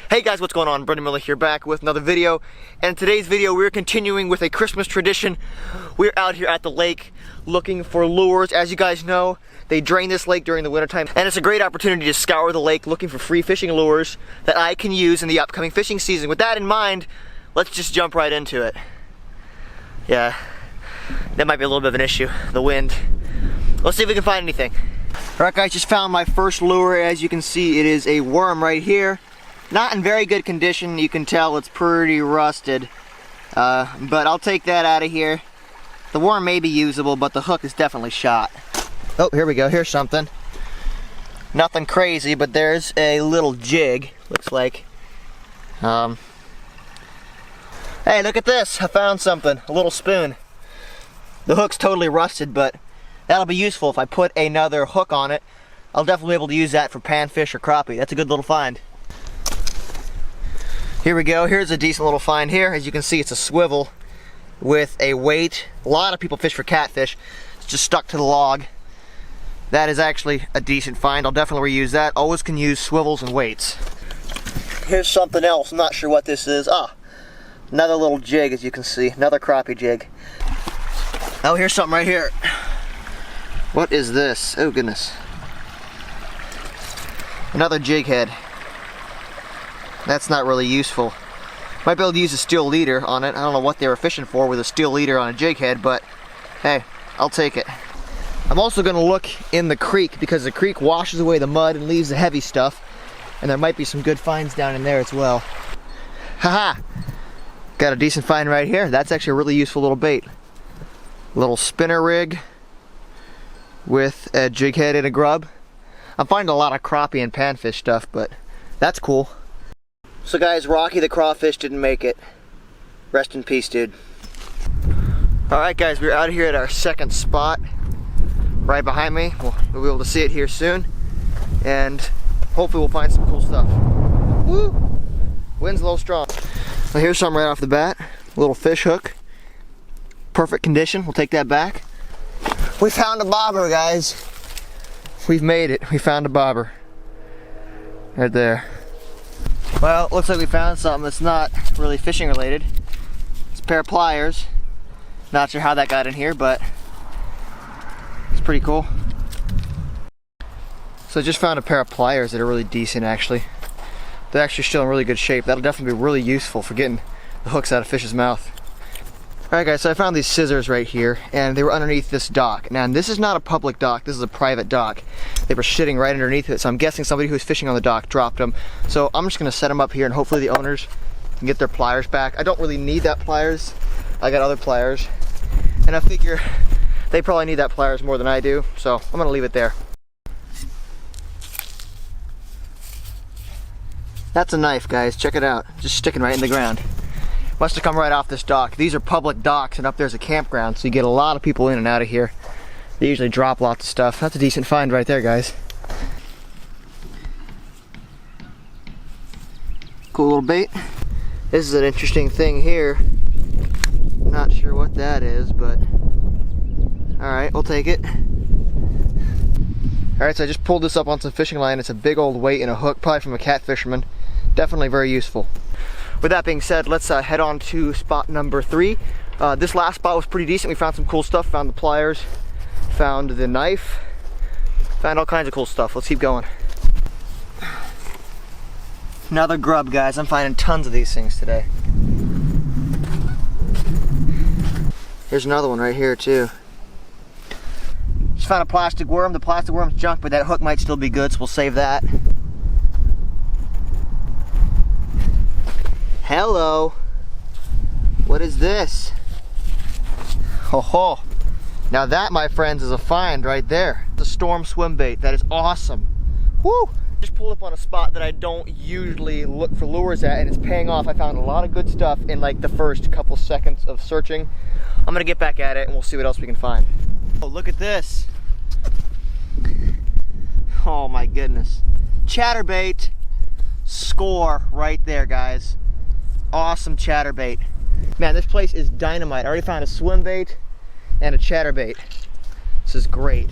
Hey guys, what's going on? Brendan Miller here, back with another video. And in today's video, we're continuing with a Christmas tradition. We're out here at the lake looking for lures. As you guys know, they drain this lake during the wintertime, and it's a great opportunity to scour the lake looking for free fishing lures that I can use in the upcoming fishing season. With that in mind, let's just jump right into it. Yeah, that might be a little bit of an issue, the wind. Let's see if we can find anything. Alright guys, just found my first lure. As you can see, it is a worm right here. Not in very good condition, you can tell it's pretty rusted, but I'll take that out of here. The worm may be usable, but the hook is definitely shot. Oh, here we go, here's something. Nothing crazy, but there's a little jig, looks like. Hey, look at this, I found something, a little spoon. The hook's totally rusted, but that'll be useful if I put another hook on it. I'll definitely be able to use that for panfish or crappie. That's a good little find. Here we go, here's a decent little find here. As you can see, it's a swivel with a weight. A lot of people fish for catfish. It's just stuck to the log. That is actually a decent find. I'll definitely reuse that. Always can use swivels and weights. Here's something else, I'm not sure what this is. Ah, another little jig, as you can see, another crappie jig. Oh, here's something right here. What is this? Oh goodness. Another jig head. That's not really useful. Might be able to use a steel leader on it. I don't know what they were fishing for with a steel leader on a jig head, but hey, I'll take it. I'm also going to look in the creek because the creek washes away the mud and leaves the heavy stuff, and there might be some good finds down in there as well. Haha! Got a decent find right here. That's actually a really useful little bait. Little spinner rig with a jig head and a grub. I'm finding a lot of crappie and panfish stuff, but that's cool. So guys, Rocky the crawfish didn't make it. Rest in peace, dude. Alright guys, we're out here at our second spot. Right behind me. We'll be able to see it here soon. And hopefully we'll find some cool stuff. Woo! Wind's a little strong. Well, here's something right off the bat. A little fish hook. Perfect condition. We'll take that back. We found a bobber, guys. We've made it. We found a bobber. Right there. Well, it looks like we found something that's not really fishing related. It's a pair of pliers. Not sure how that got in here, but it's pretty cool. So I just found a pair of pliers that are really decent actually. They're actually still in really good shape. That'll definitely be really useful for getting the hooks out of fish's mouth. Alright guys, so I found these scissors right here, and they were underneath this dock. Now, this is not a public dock, this is a private dock. They were sitting right underneath it, so I'm guessing somebody who was fishing on the dock dropped them. So I'm just going to set them up here, and hopefully the owners can get their pliers back. I don't really need that pliers. I got other pliers. And I figure they probably need that pliers more than I do, so I'm going to leave it there. That's a knife, guys. Check it out. Just sticking right in the ground. Must have come right off this dock. These are public docks, and up there's a campground, so you get a lot of people in and out of here. They usually drop lots of stuff. That's a decent find right there, guys. Cool little bait. This is an interesting thing here. Not sure what that is, but alright, we'll take it. Alright, so I just pulled this up on some fishing line. It's a big old weight and a hook, probably from a cat fisherman. Definitely very useful. With that being said, let's head on to spot number 3. This last spot was pretty decent. We found some cool stuff. Found the pliers, found the knife, found all kinds of cool stuff. Let's keep going. Another grub, guys. I'm finding tons of these things today. Here's another one right here too. Just found a plastic worm. The plastic worm's junk, but that hook might still be good, so we'll save that. Hello. What is this? Ho ho. Now that, my friends, is a find right there. It's a storm swim bait. That is awesome. Woo! Just pulled up on a spot that I don't usually look for lures at, and it's paying off. I found a lot of good stuff in like the first couple seconds of searching. I'm gonna get back at it and we'll see what else we can find. Oh, look at this. Oh my goodness. Chatterbait. Score right there, guys. Awesome chatterbait. Man, this place is dynamite. I already found a swim bait and a chatterbait. This is great.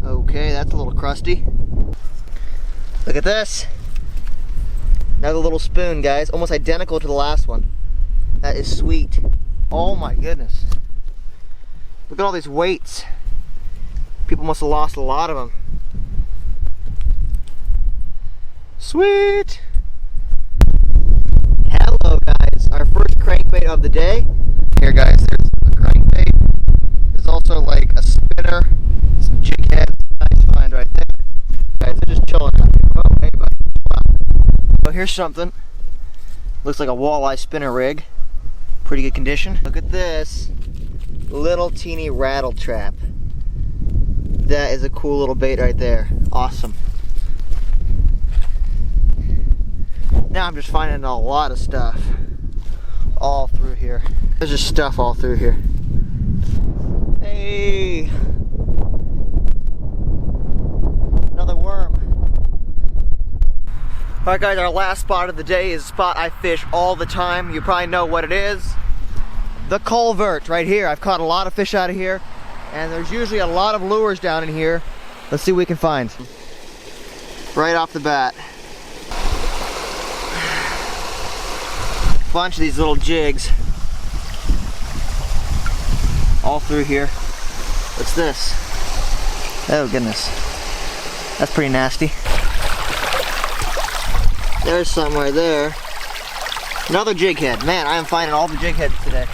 Okay, that's a little crusty. Look at this. Another little spoon, guys. Almost identical to the last one. That is sweet. Oh my goodness. Look at all these weights. People must have lost a lot of them. Sweet. Hello, guys. Our first crankbait of the day. Here, guys, there's a crankbait. There's also like a spinner, some jig heads. Nice find right there. Guys, they're just chilling out. Oh, hey, buddy. So here's something. Looks like a walleye spinner rig. Pretty good condition. Look at this. Little teeny rattle trap. That is a cool little bait right there. Awesome. Now I'm just finding a lot of stuff all through here. There's just stuff all through here. Hey! Another worm. Alright guys, our last spot of the day is a spot I fish all the time. You probably know what it is. The Culvert right here. I've caught a lot of fish out of here, and there's usually a lot of lures down in here. Let's see what we can find. Right off the bat. Bunch of these little jigs. All through here. What's this? Oh goodness. That's pretty nasty. There's some right there. Another jig head. Man, I am finding all the jig heads today.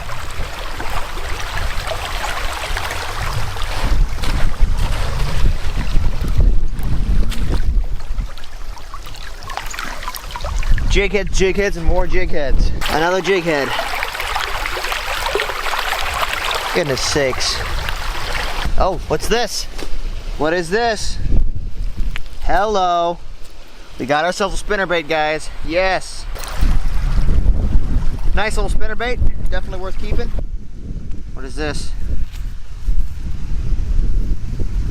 Jig heads, and more jig heads. Another jig head. Goodness sakes. Oh, what's this? What is this? Hello. We got ourselves a spinnerbait, guys. Yes. Nice little spinnerbait. Definitely worth keeping. What is this?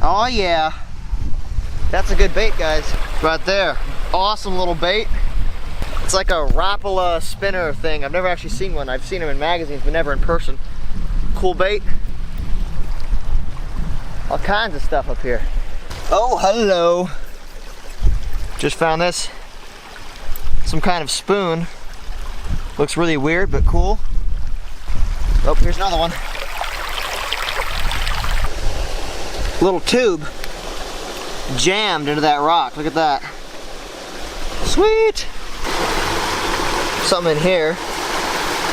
Oh yeah. That's a good bait, guys. Right there. Awesome little bait. It's like a Rapala spinner thing. I've never actually seen one. I've seen them in magazines, but never in person. Cool bait. All kinds of stuff up here. Oh, hello. Just found this. Some kind of spoon. Looks really weird, but cool. Oh, here's another one. Little tube jammed into that rock. Look at that. Sweet. Something in here.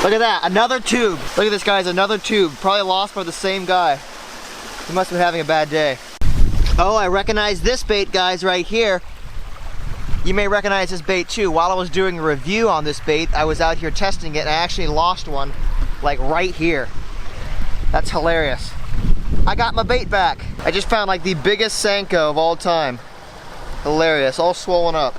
Look at that, another tube. Look at this, guys, another tube. Probably lost by the same guy. He must have been having a bad day. Oh, I recognize this bait, guys, right here. You may recognize this bait too. While I was doing a review on this bait, I was out here testing it and I actually lost one, like right here. That's hilarious. I got my bait back. I just found like the biggest Senko of all time. Hilarious, all swollen up.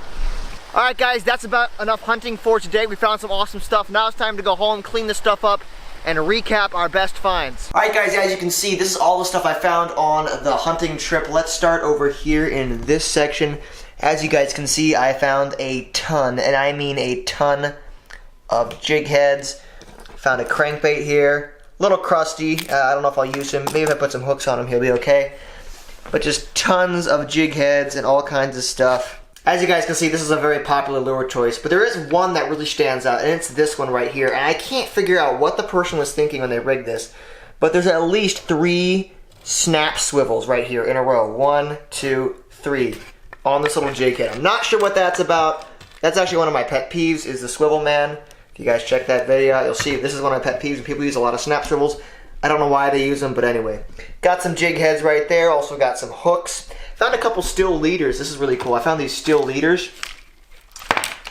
Alright guys, that's about enough hunting for today. We found some awesome stuff. Now it's time to go home, clean this stuff up, and recap our best finds. Alright guys, as you can see, this is all the stuff I found on the hunting trip. Let's start over here in this section. As you guys can see, I found a ton, and I mean a ton of jig heads. Found a crankbait here. A little crusty. I don't know if I'll use him. Maybe if I put some hooks on him, he'll be okay. But just tons of jig heads and all kinds of stuff. As you guys can see, this is a very popular lure choice, but there is one that really stands out, and it's this one right here. And I can't figure out what the person was thinking when they rigged this, but there's at least 3 snap swivels right here in a row. 1, 2, 3 on this little jig head. I'm not sure what that's about. That's actually one of my pet peeves, is the swivel man. If you guys check that video out, you'll see this is one of my pet peeves. People use a lot of snap swivels. I don't know why they use them, but anyway. Got some jig heads right there. Also got some hooks. Found a couple steel leaders. This is really cool. I found these steel leaders.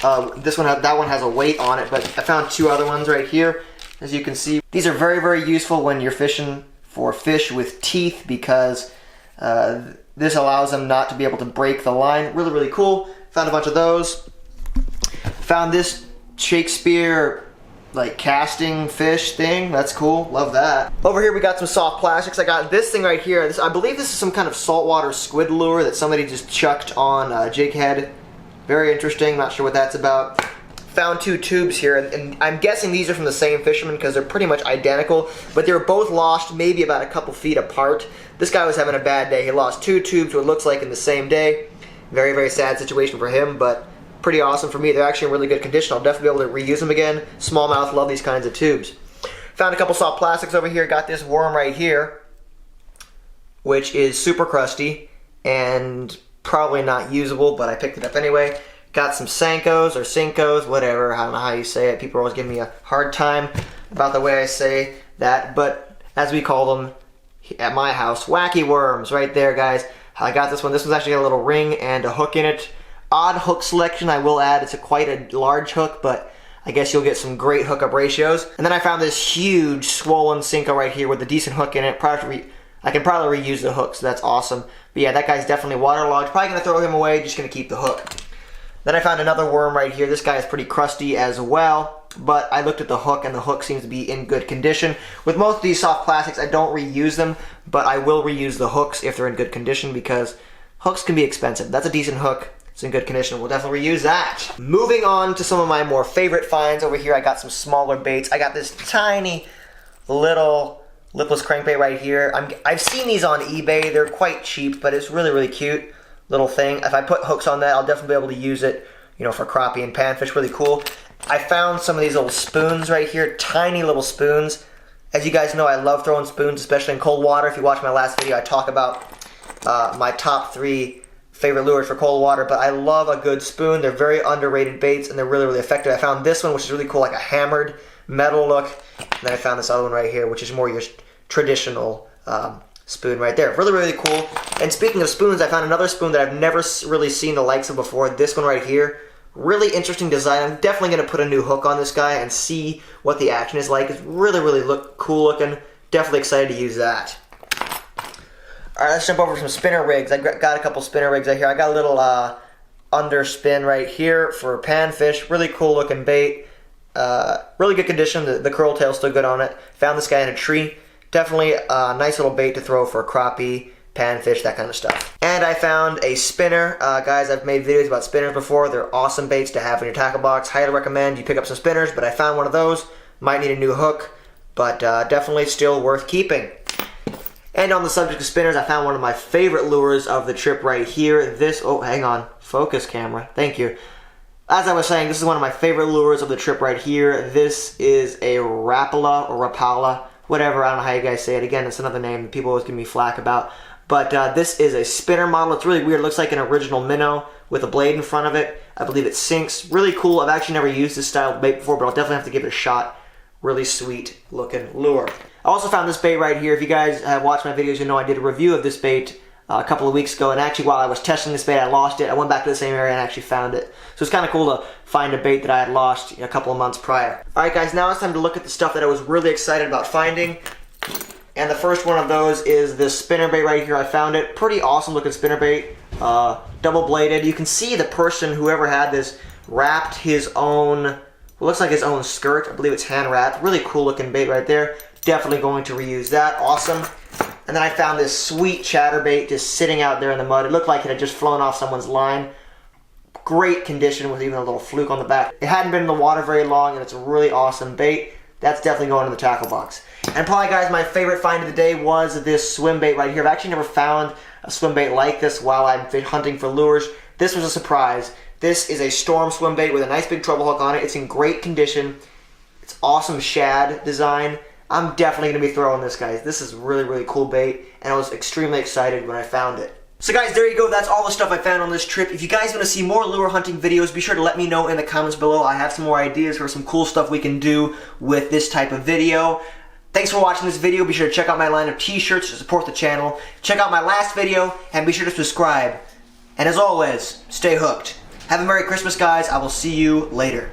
That one has a weight on it, but I found 2 other ones right here. As you can see, these are very, very useful when you're fishing for fish with teeth, because this allows them not to be able to break the line. Really, really cool. Found a bunch of those. Found this Shakespeare like casting fish thing. That's cool. Love that. Over here we got some soft plastics. I got this thing right here. I believe this is some kind of saltwater squid lure that somebody just chucked on a jig head. Very interesting. Not sure what that's about. Found 2 tubes here, and I'm guessing these are from the same fisherman because they're pretty much identical, but they were both lost maybe about a couple feet apart. This guy was having a bad day. He lost 2 tubes, what looks like in the same day. Very, very sad situation for him, but pretty awesome for me. They're actually in really good condition. I'll definitely be able to reuse them again. Smallmouth, love these kinds of tubes. Found a couple soft plastics over here. Got this worm right here, which is super crusty and probably not usable, but I picked it up anyway. Got some Senkos or Sinkos, whatever, I don't know how you say it. People are always giving me a hard time about the way I say that, but as we call them at my house, wacky worms, right there, guys. I got this one. This one's actually got a little ring and a hook in it. Odd hook selection, I will add. It's quite a large hook, but I guess you'll get some great hookup ratios. And then I found this huge swollen Senko right here with a decent hook in it. I can probably reuse the hook, so that's awesome. But yeah, that guy's definitely waterlogged. Probably gonna throw him away, just gonna keep the hook. Then I found another worm right here. This guy is pretty crusty as well, but I looked at the hook and the hook seems to be in good condition. With most of these soft plastics, I don't reuse them, but I will reuse the hooks if they're in good condition because hooks can be expensive. That's a decent hook. It's in good condition. We'll definitely reuse that. Moving on to some of my more favorite finds over here. I got some smaller baits. I got this tiny little lipless crankbait right here. I've seen these on eBay. They're quite cheap, but it's really, really cute little thing. If I put hooks on that, I'll definitely be able to use it, you know, for crappie and panfish. Really cool. I found some of these little spoons right here, tiny little spoons. As you guys know, I love throwing spoons, especially in cold water. If you watch my last video, I talk about my top 3 favorite lures for cold water, but I love a good spoon. They're very underrated baits, and they're really, really effective. I found this one, which is really cool, like a hammered metal look. And then I found this other one right here, which is more your traditional spoon right there. Really, really cool. And speaking of spoons, I found another spoon that I've never really seen the likes of before. This one right here. Really interesting design. I'm definitely going to put a new hook on this guy and see what the action is like. It's really, really cool looking. Definitely excited to use that. Alright, let's jump over to some spinner rigs. I got a couple spinner rigs right here. I got a little underspin right here for panfish. Really cool looking bait. Really good condition. The curl tail's still good on it. Found this guy in a tree. Definitely a nice little bait to throw for a crappie, panfish, that kind of stuff. And I found a spinner. Guys, I've made videos about spinners before. They're awesome baits to have in your tackle box. Highly recommend you pick up some spinners, but I found one of those. Might need a new hook, but definitely still worth keeping. And on the subject of spinners, I found one of my favorite lures of the trip right here. Oh, hang on. Focus camera. Thank you. As I was saying, this is one of my favorite lures of the trip right here. This is a Rapala or Rapala, whatever. I don't know how you guys say it. Again, it's another name that people always give me flack about. But this is a spinner model. It's really weird. It looks like an original minnow with a blade in front of it. I believe it sinks. Really cool. I've actually never used this style of bait before, but I'll definitely have to give it a shot. Really sweet looking lure. I also found this bait right here. If you guys have watched my videos, you know I did a review of this bait a couple of weeks ago, and actually while I was testing this bait, I lost it. I went back to the same area and actually found it. So it's kind of cool to find a bait that I had lost a couple of months prior. Alright guys, now it's time to look at the stuff that I was really excited about finding. And the first one of those is this spinner bait right here. I found it. Pretty awesome looking spinner bait. Double bladed. You can see the person, whoever had this, wrapped his own, what looks like his own skirt. I believe it's hand wrapped. Really cool looking bait right there. Definitely going to reuse that. Awesome. And then I found this sweet chatterbait just sitting out there in the mud. It looked like it had just flown off someone's line. Great condition with even a little fluke on the back. It hadn't been in the water very long, and it's a really awesome bait. That's definitely going in the tackle box. And probably, guys, my favorite find of the day was this swim bait right here. I've actually never found a swim bait like this while I'm hunting for lures. This was a surprise. This is a storm swim bait with a nice big treble hook on it. It's in great condition. It's awesome shad design. I'm definitely going to be throwing this, guys. This is really, really cool bait, and I was extremely excited when I found it. So guys, there you go. That's all the stuff I found on this trip. If you guys want to see more lure hunting videos, be sure to let me know in the comments below. I have some more ideas for some cool stuff we can do with this type of video. Thanks for watching this video. Be sure to check out my line of t-shirts to support the channel. Check out my last video, and be sure to subscribe. And as always, stay hooked. Have a Merry Christmas, guys. I will see you later.